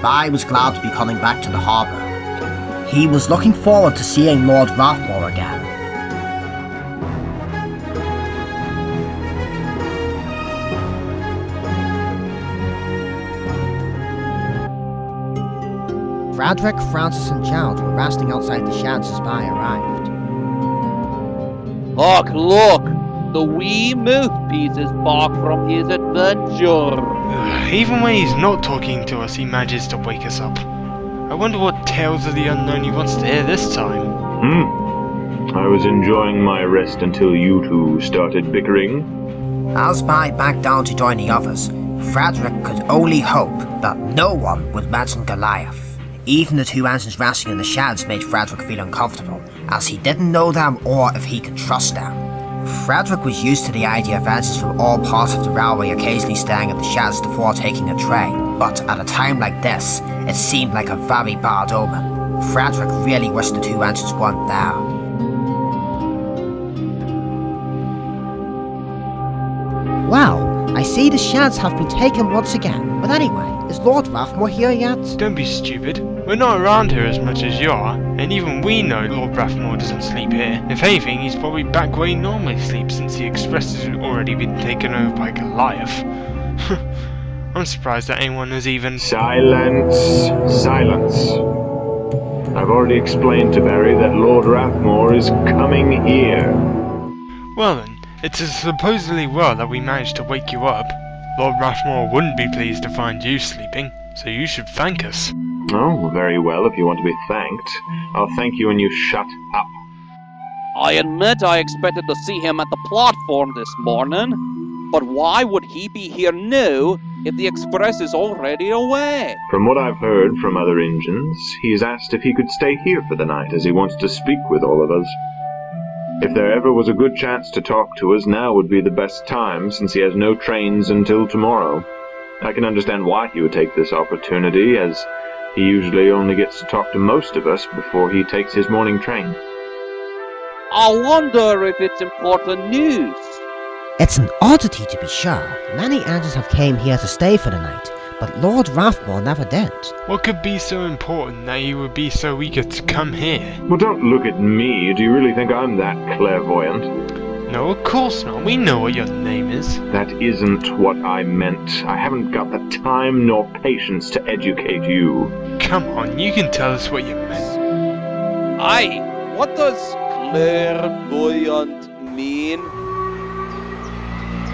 spy was glad to be coming back to the harbour. He was looking forward to seeing Lord Rathmore again. Frederick, Francis and Giles were resting outside the shed as the spy arrived. Look! The wee mouthpiece is back from his adventure. Even when he's not talking to us, he manages to wake us up. I wonder what tales of the unknown he wants to hear this time. I was enjoying my rest until you two started bickering. As Spy backed down to join the others, Frederick could only hope that no one would mention Goliath. Even the two ensigns resting in the sheds made Frederick feel uncomfortable, as he didn't know them or if he could trust them. Frederick was used to the idea of ensigns from all parts of the railway occasionally staying at the sheds before taking a train, but at a time like this, it seemed like a very bad omen. Frederick really wished the two ensigns weren't there. Well, I see the sheds have been taken once again, but anyway, is Lord Rathmore here yet? Don't be stupid. We're not around here as much as you are, and even we know Lord Rathmore doesn't sleep here. If anything, he's probably back where he normally sleeps since the Express has already been taken over by Goliath. I'm surprised that anyone has even... Silence! I've already explained to Barry that Lord Rathmore is coming here. Well then, it's a supposedly well that we managed to wake you up. Lord Rathmore wouldn't be pleased to find you sleeping, so you should thank us. Oh, very well, if you want to be thanked. I'll thank you when you shut up. I admit I expected to see him at the platform this morning, but why would he be here now if the Express is already away? From what I've heard from other engines, he's asked if he could stay here for the night as he wants to speak with all of us. If there ever was a good chance to talk to us, now would be the best time since he has no trains until tomorrow. I can understand why he would take this opportunity, as he usually only gets to talk to most of us before he takes his morning train. I wonder if it's important news. It's an oddity to be sure. Many engines have came here to stay for the night, but Lord Rathmore never did. What could be so important that he would be so eager to come here? Well, don't look at me. Do you really think I'm that clairvoyant? No, of course not. We know what your name is. That isn't what I meant. I haven't got the time nor patience to educate you. Come on, you can tell us what you meant. Aye, what does clairvoyant mean?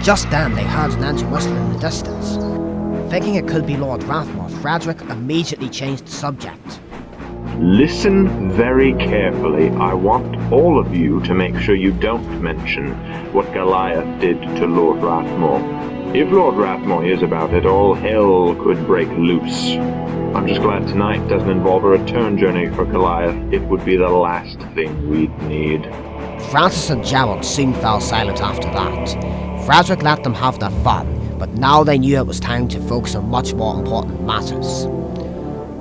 Just then they heard an engine whistling in the distance. Thinking it could be Lord Rathmore, Frederick immediately changed the subject. Listen very carefully. I want all of you to make sure you don't mention what Goliath did to Lord Rathmore. If Lord Rathmore hears about it, all hell could break loose. I'm just glad tonight doesn't involve a return journey for Goliath. It would be the last thing we'd need. Francis and Gerald soon fell silent after that. Frederick let them have their fun, but now they knew it was time to focus on much more important matters.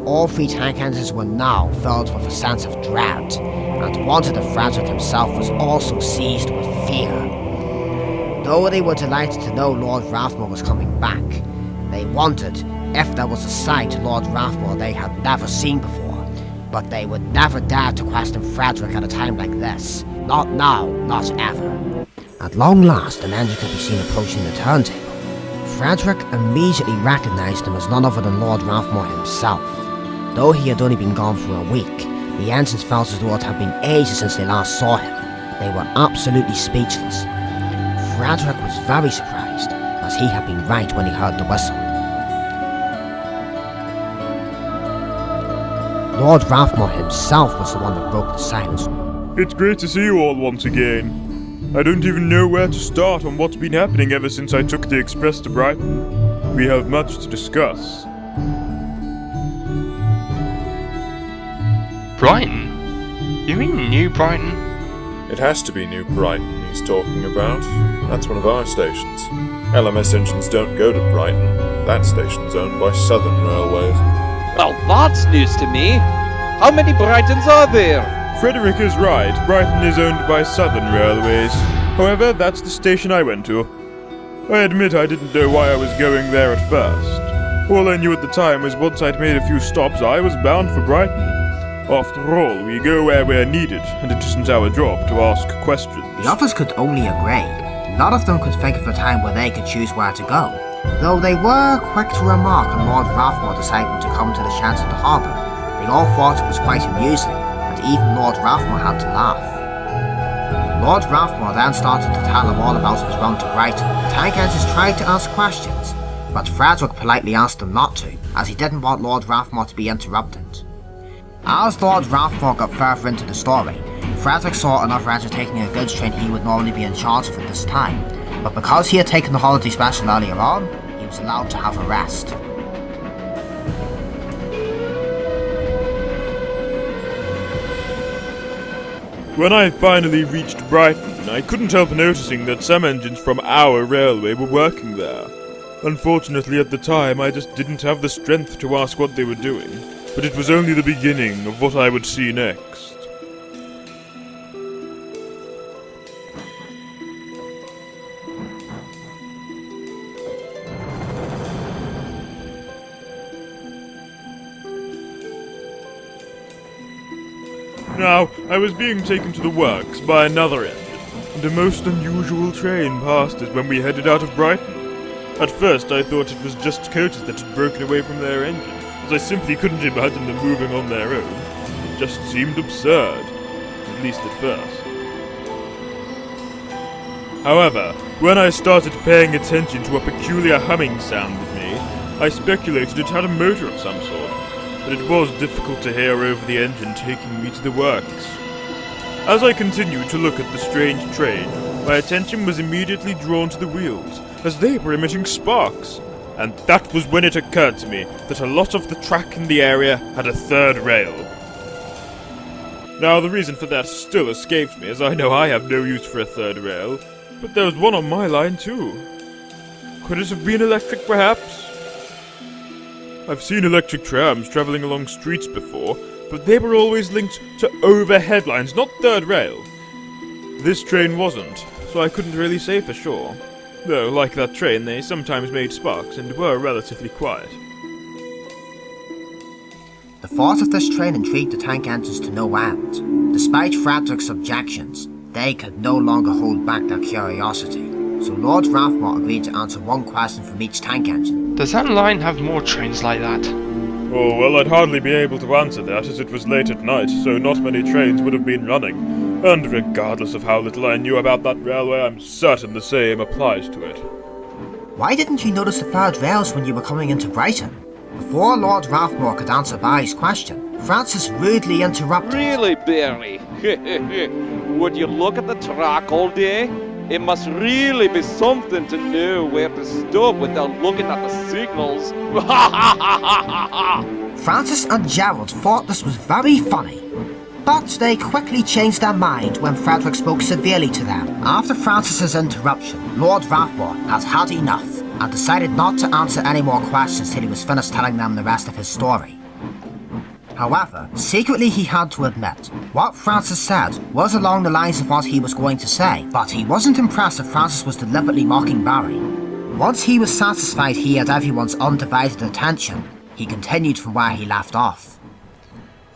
All three tank engines were now filled with a sense of dread, and wanted that Frederick himself was also seized with fear. Though they were delighted to know Lord Rathmore was coming back, they wondered if there was a side to Lord Rathmore they had never seen before, but they would never dare to question Frederick at a time like this. Not now, not ever. At long last, an engine could be seen approaching the turntable. Frederick immediately recognised him as none other than Lord Rathmore himself. Though he had only been gone for a week, the ensigns felt as though it had been ages since they last saw him. They were absolutely speechless. Frederick was very surprised, as he had been right when he heard the whistle. Lord Rathmore himself was the one that broke the silence. It's great to see you all once again. I don't even know where to start on what's been happening ever since I took the Express to Brighton. We have much to discuss. Brighton? You mean New Brighton? It has to be New Brighton he's talking about. That's one of our stations. LMS engines don't go to Brighton. That station's owned by Southern Railways. Well, that's news to me. How many Brightons are there? Frederick is right. Brighton is owned by Southern Railways. However, that's the station I went to. I admit I didn't know why I was going there at first. All I knew at the time was once I'd made a few stops, I was bound for Brighton. After all, we go where we're needed, and it isn't our job to ask questions. The others could only agree. None of them could think of a time where they could choose where to go, though they were quick to remark on Lord Rathmore deciding to come to the sheds at the harbour. They all thought it was quite amusing, and even Lord Rathmore had to laugh. Lord Rathmore then started to tell them all about his run to Brighton. The tank engines tried to ask questions, but Frederick politely asked them not to, as he didn't want Lord Rathmore to be interrupted. As Lord Rathmore got further into the story, Frederick saw another engine taking a goods train he would normally be in charge of at this time, but because he had taken the holiday special earlier on, he was allowed to have a rest. When I finally reached Brighton, I couldn't help noticing that some engines from our railway were working there. Unfortunately, at the time, I just didn't have the strength to ask what they were doing, but it was only the beginning of what I would see next. Now, I was being taken to the works by another engine, and a most unusual train passed us when we headed out of Brighton. At first, I thought it was just coaches that had broken away from their engine, as I simply couldn't imagine them moving on their own. It just seemed absurd, at least at first. However, when I started paying attention to a peculiar humming sound with me, I speculated it had a motor of some sort, but it was difficult to hear over the engine taking me to the works. As I continued to look at the strange train, my attention was immediately drawn to the wheels, as they were emitting sparks. And that was when it occurred to me that a lot of the track in the area had a third rail. Now, the reason for that still escapes me, as I know I have no use for a third rail, but there was one on my line too. Could it have been electric, perhaps? I've seen electric trams travelling along streets before, but they were always linked to overhead lines, not third rail. This train wasn't, so I couldn't really say for sure. Though, like that train, they sometimes made sparks and were relatively quiet. The thought of this train intrigued the tank engines to no end. Despite Frederick's objections, they could no longer hold back their curiosity, so Lord Rathmore agreed to answer one question from each tank engine. Does that line have more trains like that? Oh, well, I'd hardly be able to answer that, as it was late at night, so not many trains would have been running. And regardless of how little I knew about that railway, I'm certain the same applies to it. Why didn't you notice the third rails when you were coming into Brighton? Before Lord Rathmore could answer Barry's question, Francis rudely interrupted. Really, Barry? Would you look at the track all day? It must really be something to know where to stop without looking at the signals. Francis and Gerald thought this was very funny, but they quickly changed their mind when Frederick spoke severely to them. After Francis's interruption, Lord Rathmore had had enough and decided not to answer any more questions till he was finished telling them the rest of his story. However, secretly he had to admit, what Francis said was along the lines of what he was going to say, but he wasn't impressed if Francis was deliberately mocking Barry. Once he was satisfied he had everyone's undivided attention, he continued from where he left off.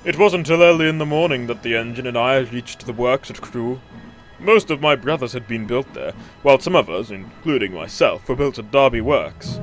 It wasn't till early in the morning that the engine and I reached the works at Crewe. Most of my brothers had been built there, while some others, including myself, were built at Derby Works.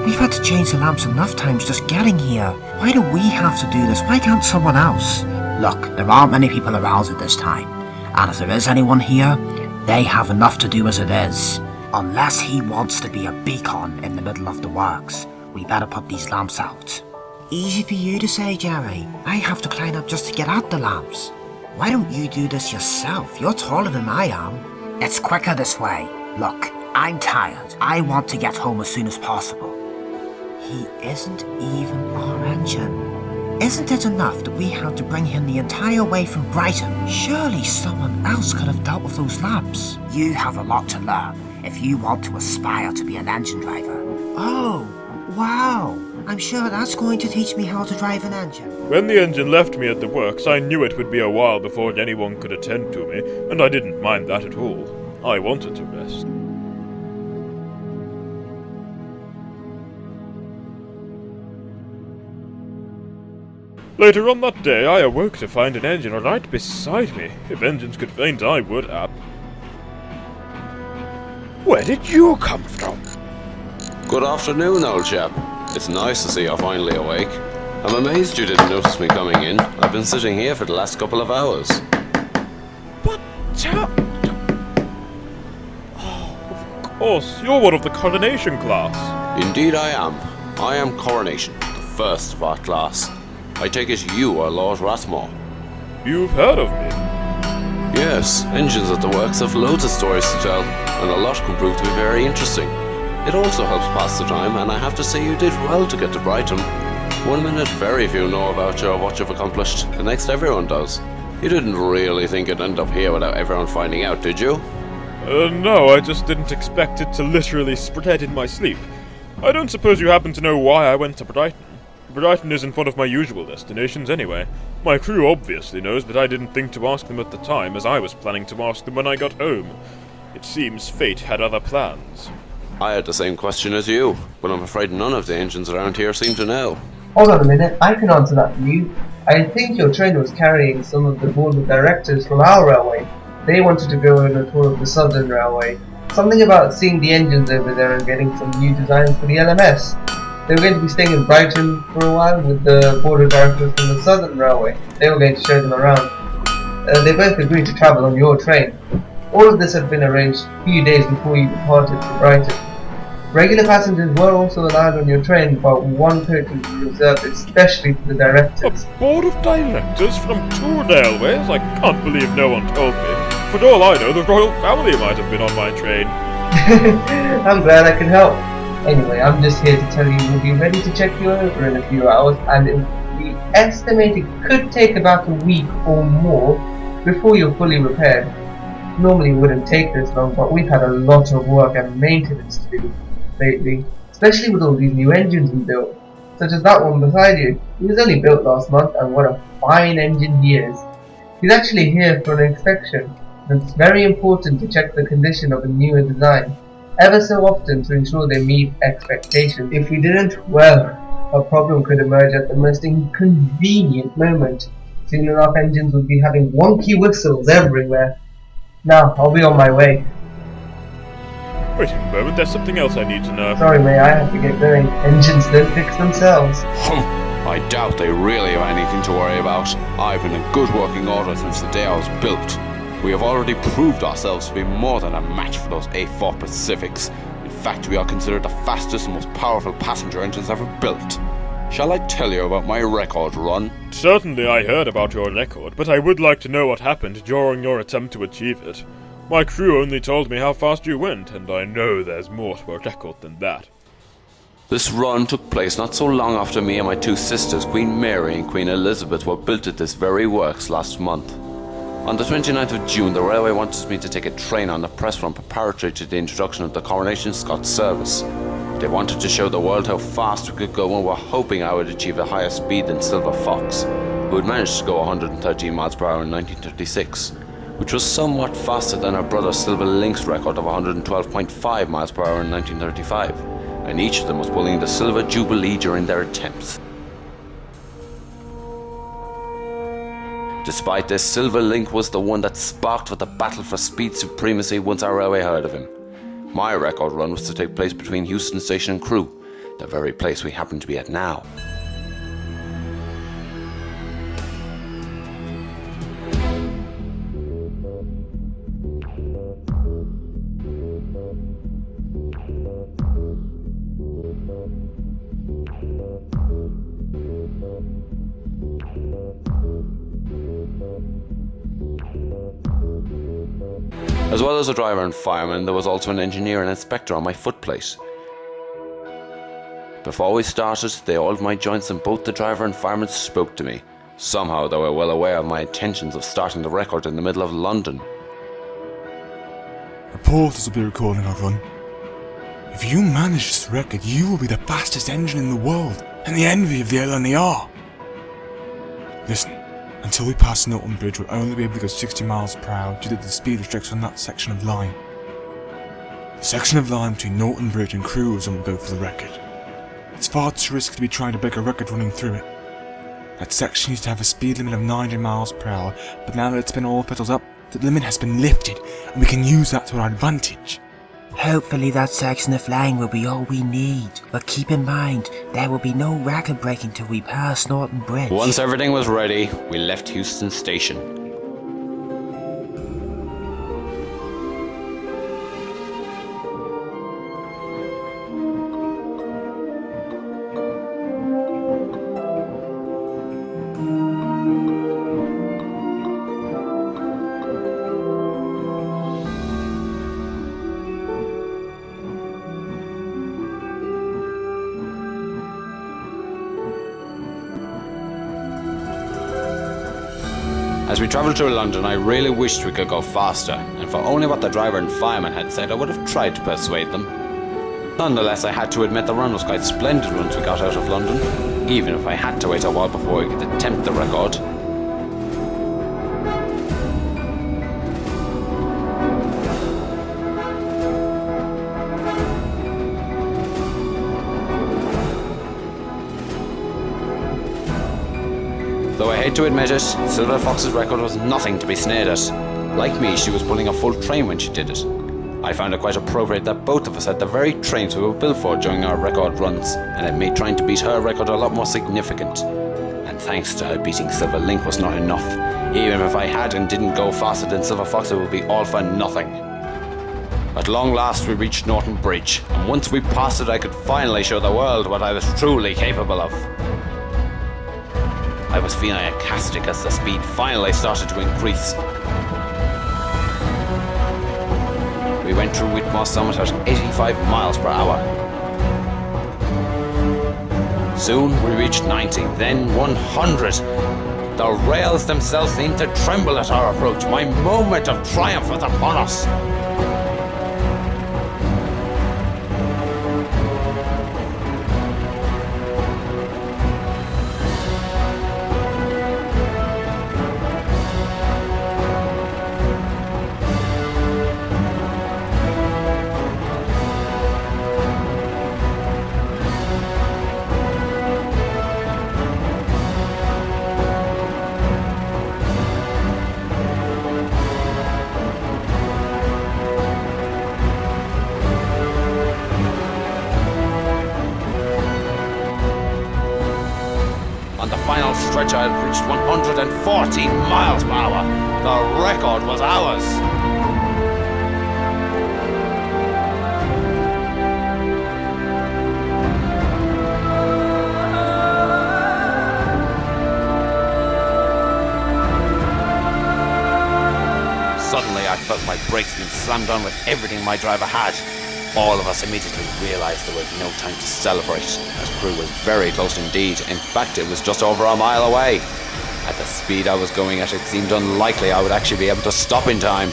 We've had to change the lamps enough times just getting here. Why do we have to do this? Why can't someone else? Look, there aren't many people around at this time, and if there is anyone here, they have enough to do as it is. Unless he wants to be a beacon in the middle of the works, we better put these lamps out. Easy for you to say, Jerry. I have to climb up just to get at the lamps. Why don't you do this yourself? You're taller than I am. It's quicker this way. Look, I'm tired. I want to get home as soon as possible. He isn't even our engine. Isn't it enough that we had to bring him the entire way from Brighton? Surely someone else could have dealt with those labs. You have a lot to learn if you want to aspire to be an engine driver. Oh, wow. I'm sure that's going to teach me how to drive an engine. When the engine left me at the works, I knew it would be a while before anyone could attend to me, and I didn't mind that at all. I wanted to rest. Later on that day, I awoke to find an engine right beside me. If engines could faint, I would have. Where did you come from? Good afternoon, old chap. It's nice to see you're finally awake. I'm amazed you didn't notice me coming in. I've been sitting here for the last couple of hours. But, oh, of course, you're one of the coronation class. Indeed I am. I am Coronation, the first of our class. I take it you are Lord Rathmore. You've heard of me? Yes, engines at the works have loads of stories to tell, and a lot can prove to be very interesting. It also helps pass the time, and I have to say you did well to get to Brighton. 1 minute very few know about you or what you've accomplished, the next everyone does. You didn't really think you'd end up here without everyone finding out, did you? No, I just didn't expect it to literally spread in my sleep. I don't suppose you happen to know why I went to Brighton. Brighton isn't one of my usual destinations anyway. My crew obviously knows, but I didn't think to ask them at the time, as I was planning to ask them when I got home. It seems fate had other plans. I had the same question as you, but I'm afraid none of the engines around here seem to know. Hold on a minute, I can answer that for you. I think your train was carrying some of the board of directors from our railway. They wanted to go on a tour of the Southern Railway. Something about seeing the engines over there and getting some new designs for the LMS. They were going to be staying in Brighton for a while with the board of directors from the Southern Railway. They were going to show them around. They both agreed to travel on your train. All of this had been arranged a few days before you departed for Brighton. Regular passengers were also allowed on your train, but one coach was reserved especially for the directors. A board of directors from 2 railways? I can't believe no one told me. For all I know, the royal family might have been on my train. I'm glad I could help. Anyway, I'm just here to tell you we'll be ready to check you over in a few hours, and we estimate it could take about a week or more before you're fully repaired. Normally it wouldn't take this long, but we've had a lot of work and maintenance to do lately, especially with all these new engines we built, such as that one beside you. He was only built last month, and what a fine engine he is. He's actually here for an inspection, and it's very important to check the condition of a newer design ever so often to ensure they meet expectations. If we didn't, well, a problem could emerge at the most inconvenient moment. Soon enough engines would be having wonky whistles everywhere. Now, I'll be on my way. Wait a moment, there's something else I need to know. Sorry, May, I have to get going. Engines don't fix themselves. I doubt they really have anything to worry about. I've been in good working order since the day I was built. We have already proved ourselves to be more than a match for those A4 Pacifics. In fact, we are considered the fastest and most powerful passenger engines ever built. Shall I tell you about my record run? Certainly I heard about your record, but I would like to know what happened during your attempt to achieve it. My crew only told me how fast you went, and I know there's more to a record than that. This run took place not so long after me and my 2 sisters, Queen Mary and Queen Elizabeth, were built at this very works last month. On the 29th of June, the railway wanted me to take a train on the press run preparatory to the introduction of the Coronation Scots service. They wanted to show the world how fast we could go and were hoping I would achieve a higher speed than Silver Fox, who had managed to go 113 miles per hour in 1936, which was somewhat faster than our brother Silver Link's record of 112.5 miles per hour in 1935, and each of them was pulling the Silver Jubilee during their attempts. Despite this, Silver Link was the one that sparked for the battle for speed supremacy once our railway heard of him. My record run was to take place between Euston Station and Crewe, the very place we happen to be at now. As well as a driver and fireman, there was also an engineer and inspector on my footplate. Before we started, they oiled my joints and both the driver and fireman spoke to me. Somehow they were well aware of my intentions of starting the record in the middle of London. Reporters will be recording our run. If you manage this record, you will be the fastest engine in the world, and the envy of the LNER. Listen, until we pass Norton Bridge, we'll only be able to go 60 miles per hour due to the speed restriction on that section of line. The section of line between Norton Bridge and Crewe is when we'll go for the record. It's far too risky to be trying to break a record running through it. That section used to have a speed limit of 90 miles per hour, but now that it's been all pedals up, the limit has been lifted, and we can use that to our advantage. Hopefully that section of line will be all we need, but keep in mind, there will be no record breaking till we pass Norton Bridge. Once everything was ready, we left Euston Station. As we travelled through London, I really wished we could go faster, and for only what the driver and fireman had said, I would have tried to persuade them. Nonetheless, I had to admit the run was quite splendid once we got out of London, even if I had to wait a while before we could attempt the record. Though I hate to admit it, Silver Fox's record was nothing to be sneered at. Like me, she was pulling a full train when she did it. I found it quite appropriate that both of us had the very trains we were built for during our record runs, and it made trying to beat her record a lot more significant. And thanks to her, beating Silver Link was not enough. Even if I had and didn't go faster than Silver Fox, it would be all for nothing. At long last we reached Norton Bridge, and once we passed it I could finally show the world what I was truly capable of. I was feeling ecstatic as the speed finally started to increase. We went through Whitmore Summit at 85 miles per hour. Soon we reached 90, then 100. The rails themselves seemed to tremble at our approach. My moment of triumph was upon us. On the final stretch I had reached 114 miles per hour. The record was ours. Suddenly I felt my brakes being slammed on with everything my driver had. All of us immediately realised there was no time to celebrate, as Crewe was very close indeed. In fact, it was just over a mile away. At the speed I was going at, it seemed unlikely I would actually be able to stop in time.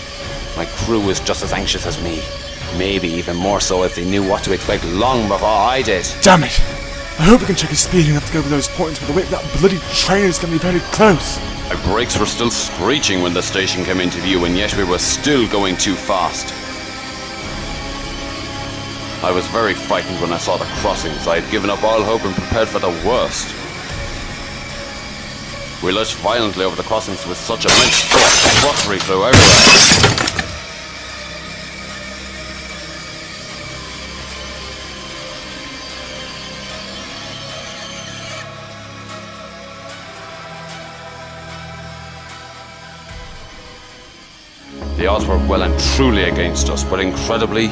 My crew was just as anxious as me. Maybe even more so, as they knew what to expect long before I did. Damn it! I hope we can check his speed enough to go over those points, but the way that bloody train is going to be very close. My brakes were still screeching when the station came into view, and yet we were still going too fast. I was very frightened when I saw the crossings. I had given up all hope and prepared for the worst. We lurched violently over the crossings with such immense force that crockery flew everywhere. The odds were well and truly against us, but incredibly,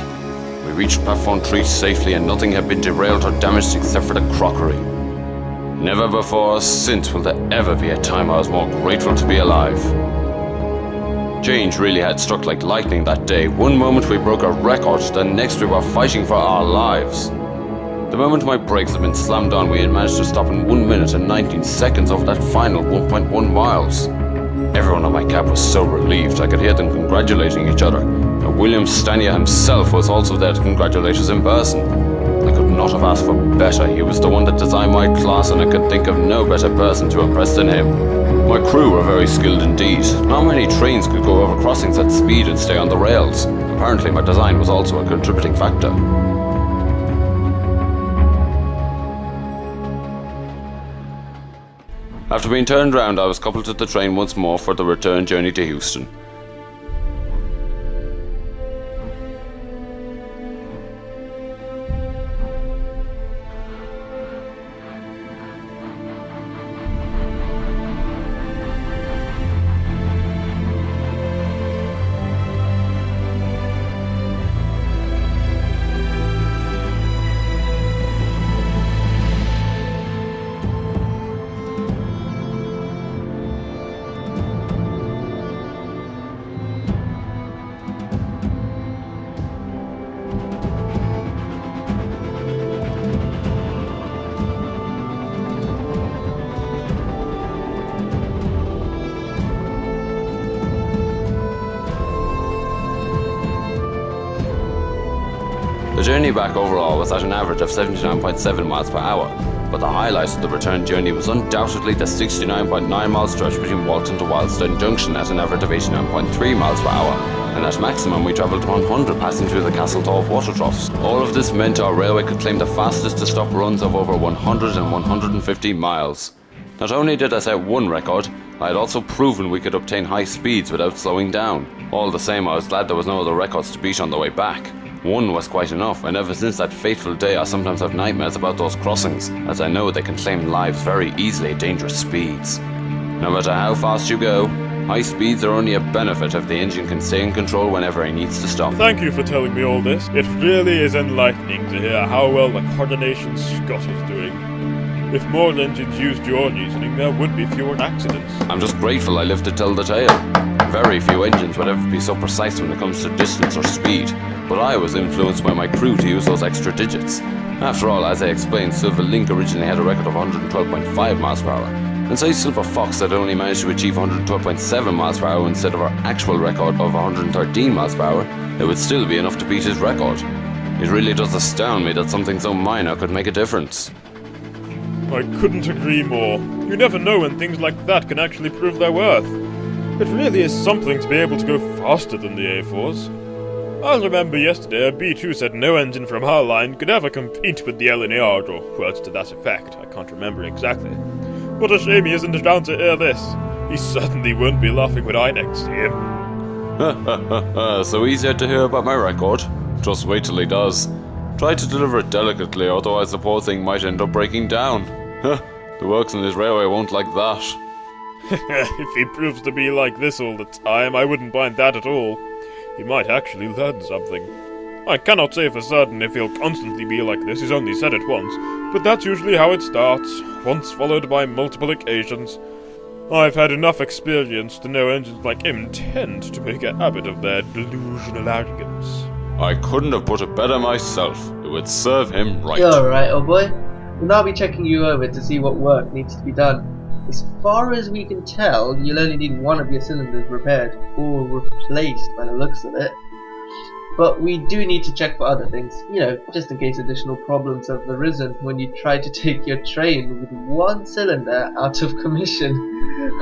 we reached platform 3 safely and nothing had been derailed or damaged except for the crockery. Never before or since will there ever be a time I was more grateful to be alive. Change really had struck like lightning that day. One moment we broke a record, the next we were fighting for our lives. The moment my brakes had been slammed on, we had managed to stop in 1 minute and 19 seconds over that final 1.1 miles. Everyone on my cab was so relieved, I could hear them congratulating each other. And William Stanier himself was also there to congratulate us in person. I could not have asked for better. He was the one that designed my class, and I could think of no better person to impress than him. My crew were very skilled indeed. Not many trains could go over crossings at speed and stay on the rails. Apparently my design was also a contributing factor. After being turned round, I was coupled to the train once more for the return journey to Houston. The journey back overall was at an average of 79.7 miles per hour, but the highlight of the return journey was undoubtedly the 69.9 mile stretch between Walton to Wildstone Junction at an average of 89.3 miles per hour, and at maximum we travelled 100 passing through the Castletall water troughs. All of this meant our railway could claim the fastest to stop runs of over 100 and 150 miles. Not only did I set one record, I had also proven we could obtain high speeds without slowing down. All the same, I was glad there was no other records to beat on the way back. One was quite enough, and ever since that fateful day I sometimes have nightmares about those crossings, as I know they can claim lives very easily at dangerous speeds. No matter how fast you go, high speeds are only a benefit if the engine can stay in control whenever it needs to stop. Thank you for telling me all this. It really is enlightening to hear how well the Coordination Scott is doing. If more engines used your reasoning, there would be fewer accidents. I'm just grateful I lived to tell the tale. Very few engines would ever be so precise when it comes to distance or speed, but I was influenced by my crew to use those extra digits. After all, as I explained, Silver Link originally had a record of 112.5 miles per hour, and say Silver Fox had only managed to achieve 112.7 miles per hour instead of our actual record of 113 miles per hour, it would still be enough to beat his record. It really does astound me that something so minor could make a difference. I couldn't agree more. You never know when things like that can actually prove their worth. It really is something to be able to go faster than the A4s. I remember yesterday a B2 said no engine from our line could ever compete with the LNAR, or words to that effect. I can't remember exactly. What a shame he isn't around to hear this. He certainly won't be laughing when I next see him. So he's yet to hear about my record? Just wait till he does. Try to deliver it delicately, otherwise the poor thing might end up breaking down. The works on this railway won't like that. If he proves to be like this all the time, I wouldn't mind that at all. He might actually learn something. I cannot say for certain if he'll constantly be like this, he's only said it once, but that's usually how it starts, once followed by multiple occasions. I've had enough experience to know engines like him tend to make a habit of their delusional arrogance. I couldn't have put it better myself. It would serve him right. You're alright, old boy. We'll now be checking you over to see what work needs to be done. As far as we can tell, you'll only need one of your cylinders repaired, or replaced by the looks of it. But we do need to check for other things, you know, just in case additional problems have arisen when you try to take your train with one cylinder out of commission.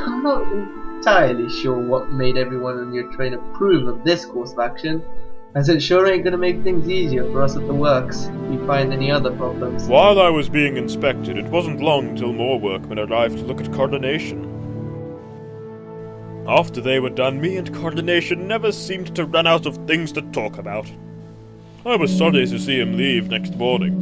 I'm not entirely sure what made everyone on your train approve of this course of action, as it sure ain't gonna make things easier for us at the works if we find any other problems. While I was being inspected, it wasn't long until more workmen arrived to look at coordination. After they were done, me and coordination never seemed to run out of things to talk about. I was sorry to see him leave next morning.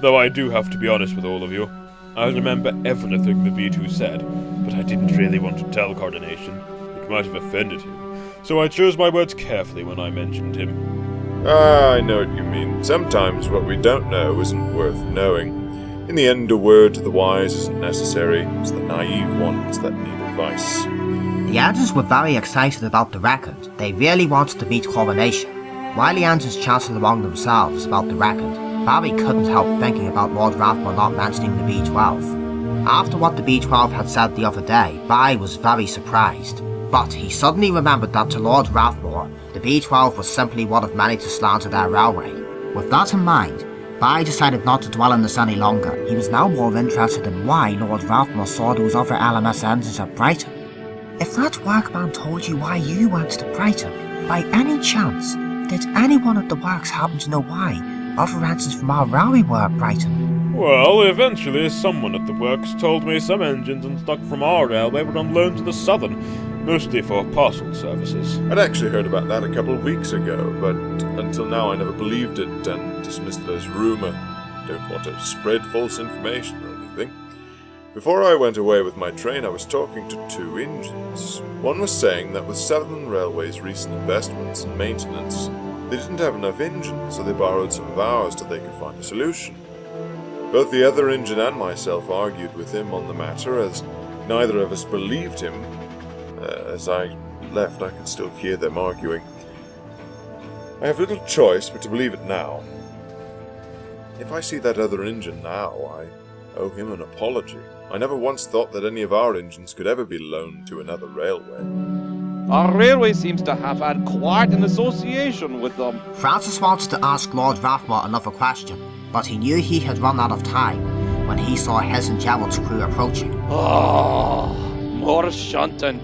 Though I do have to be honest with all of you. I remember everything the B2 said, but I didn't really want to tell coordination. It might have offended him. So I chose my words carefully when I mentioned him. I know what you mean. Sometimes what we don't know isn't worth knowing. In the end, a word to the wise isn't necessary. It's the naive ones that need advice. The elders were very excited about the record. They really wanted to beat Coronation. While the engines chatted among themselves about the record, Barry couldn't help thinking about Lord Rathmore not mentioning the B-12. After what the B-12 had said the other day, Barry was very surprised. But he suddenly remembered that to Lord Rathmore, the B-12 was simply one of many to slander their railway. With that in mind, Barry decided not to dwell on this any longer. He was now more interested in why Lord Rathmore saw those other LMS engines at Brighton. If that workman told you why you went to Brighton, by any chance, did anyone at the works happen to know why other engines from our railway were at Brighton? Well, eventually someone at the works told me some engines and stock from our railway were on loan to the Southern, mostly for parcel services. I'd actually heard about that a couple of weeks ago, but until now I never believed it and dismissed it as rumour. Don't want to spread false information or anything. Before I went away with my train, I was talking to two engines. One was saying that with Southern Railway's recent investments and maintenance, they didn't have enough engines, so they borrowed some of ours till they could find a solution. Both the other engine and myself argued with him on the matter, as neither of us believed him. As I left, I could still hear them arguing. I have little choice but to believe it now. If I see that other engine now, I owe him an apology. I never once thought that any of our engines could ever be loaned to another railway. Our railway seems to have had quite an association with them. Francis wanted to ask Lord Rathmore another question, but he knew he had run out of time when he saw his and Gerald's crew approaching. Oh, more shunting.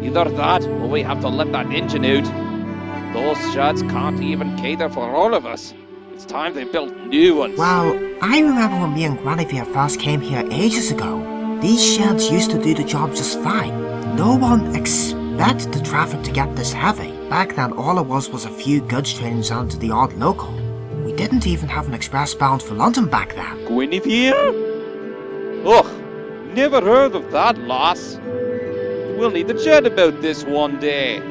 Either that, or we have to let that engine out. Those sheds can't even cater for all of us. It's time they built new ones. Well, I remember when me and Guinevere first came here ages ago. These sheds used to do the job just fine. No one expected the traffic to get this heavy. Back then, all it was a few goods trains onto the odd local. We didn't even have an express bound for London back then. Guinevere? Ugh, never heard of that, lass. We'll need to chat about this one day.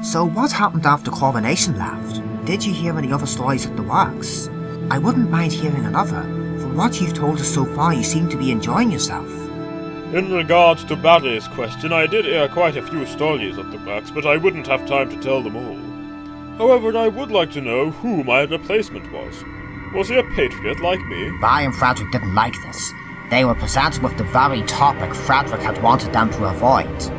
So what happened after Coronation left? Did you hear any other stories at the works? I wouldn't mind hearing another. From what you've told us so far, you seem to be enjoying yourself. In regards to Barry's question, I did hear quite a few stories at the works, but I wouldn't have time to tell them all. However, I would like to know who my replacement was. Was he a patriot like me? Barry and Frederick didn't like this. They were presented with the very topic Frederick had wanted them to avoid.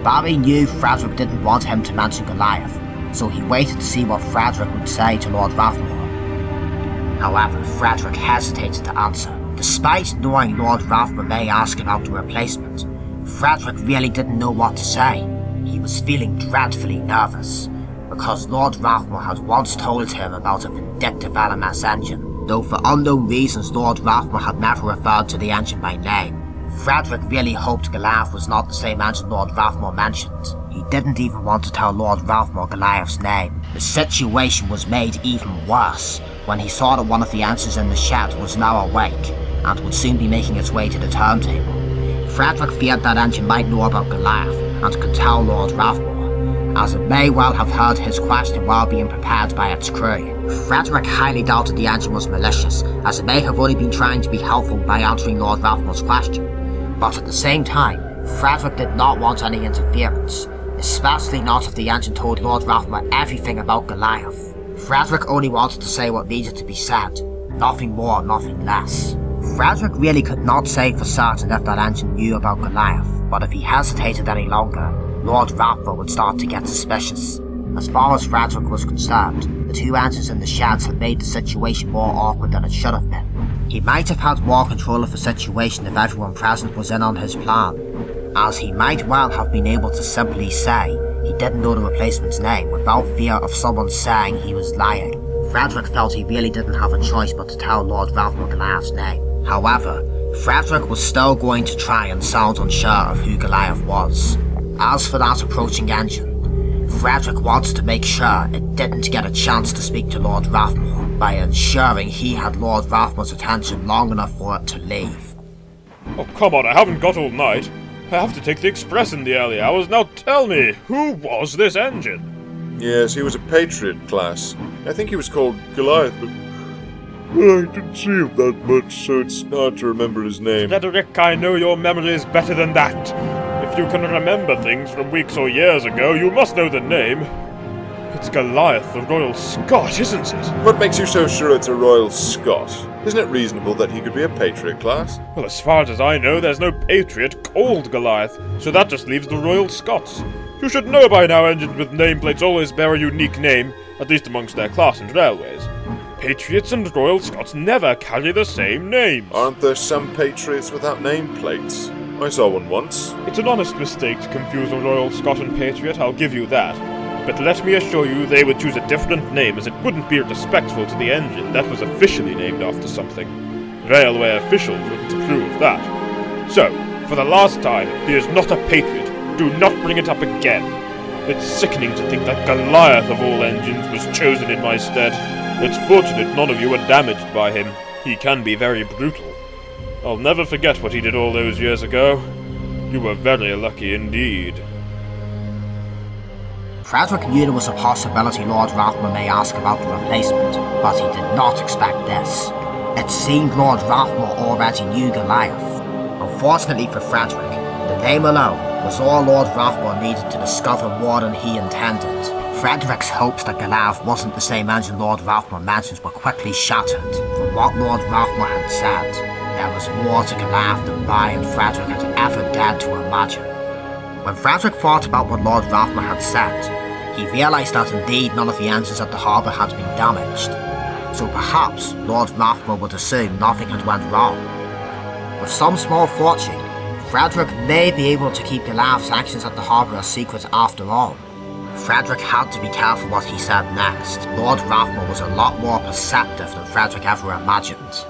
Barry knew Frederick didn't want him to mention Goliath, so he waited to see what Frederick would say to Lord Rathmore. However, Frederick hesitated to answer. Despite knowing Lord Rathmore may ask about the replacement, Frederick really didn't know what to say. He was feeling dreadfully nervous, because Lord Rathmore had once told him about a vindictive LMS engine, though for unknown reasons Lord Rathmore had never referred to the engine by name. Frederick really hoped Goliath was not the same engine Lord Rathmore mentioned. He didn't even want to tell Lord Rathmore Goliath's name. The situation was made even worse when he saw that one of the engines in the shed was now awake and would soon be making its way to the turntable. Frederick feared that engine might know about Goliath and could tell Lord Rathmore, as it may well have heard his question while being prepared by its crew. Frederick highly doubted the engine was malicious, as it may have only been trying to be helpful by answering Lord Rathmore's question. But at the same time, Frederick did not want any interference, especially not if the engine told Lord Rathmore everything about Goliath. Frederick only wanted to say what needed to be said, nothing more, nothing less. Frederick really could not say for certain if that engine knew about Goliath, but if he hesitated any longer, Lord Rathmore would start to get suspicious. As far as Frederick was concerned, the two engines in the sheds had made the situation more awkward than it should have been. He might have had more control of the situation if everyone present was in on his plan, as he might well have been able to simply say he didn't know the replacement's name without fear of someone saying he was lying. Frederick felt he really didn't have a choice but to tell Lord Rathmore Goliath's name. However, Frederick was still going to try and sound unsure of who Goliath was. As for that approaching engine, Frederick wanted to make sure it didn't get a chance to speak to Lord Rathmore by ensuring he had Lord Rathmore's attention long enough for it to leave. Oh, come on, I haven't got all night. I have to take the express in the early hours. Now tell me, who was this engine? Yes, he was a Patriot class. I think he was called Goliath, but I didn't see him that much, so it's hard to remember his name. Frederick, I know your memory is better than that. If you can remember things from weeks or years ago, you must know the name. It's Goliath, the Royal Scot, isn't it? What makes you so sure it's a Royal Scot? Isn't it reasonable that he could be a Patriot class? Well, as far as I know, there's no Patriot called Goliath, so that just leaves the Royal Scots. You should know by now engines with nameplates always bear a unique name, at least amongst their class and railways. Patriots and Royal Scots never carry the same names. Aren't there some Patriots without nameplates? I saw one once. It's an honest mistake to confuse a Royal Scot and Patriot, I'll give you that. But let me assure you they would choose a different name, as it wouldn't be respectful to the engine that was officially named after something. Railway officials wouldn't approve of that. So, for the last time, he is not a Patriot. Do not bring it up again. It's sickening to think that Goliath of all engines was chosen in my stead. It's fortunate none of you were damaged by him. He can be very brutal. I'll never forget what he did all those years ago. You were very lucky indeed. Frederick knew there was a possibility Lord Rathmore may ask about the replacement, but he did not expect this. It seemed Lord Rathmore already knew Goliath. Unfortunately for Frederick, the name alone was all Lord Rathmore needed to discover more than he intended. Frederick's hopes that Goliath wasn't the same engine Lord Rathmore mentioned were quickly shattered. From what Lord Rathmore had said, there was more to Goliath than Brian and Frederick had ever dared to imagine. When Frederick thought about what Lord Rathmore had said, he realised that indeed none of the engines at the harbour had been damaged. So perhaps Lord Rathmore would assume nothing had went wrong. With some small fortune, Frederick may be able to keep Goliath's actions at the harbour a secret after all. Frederick had to be careful what he said next. Lord Rathmore was a lot more perceptive than Frederick ever imagined.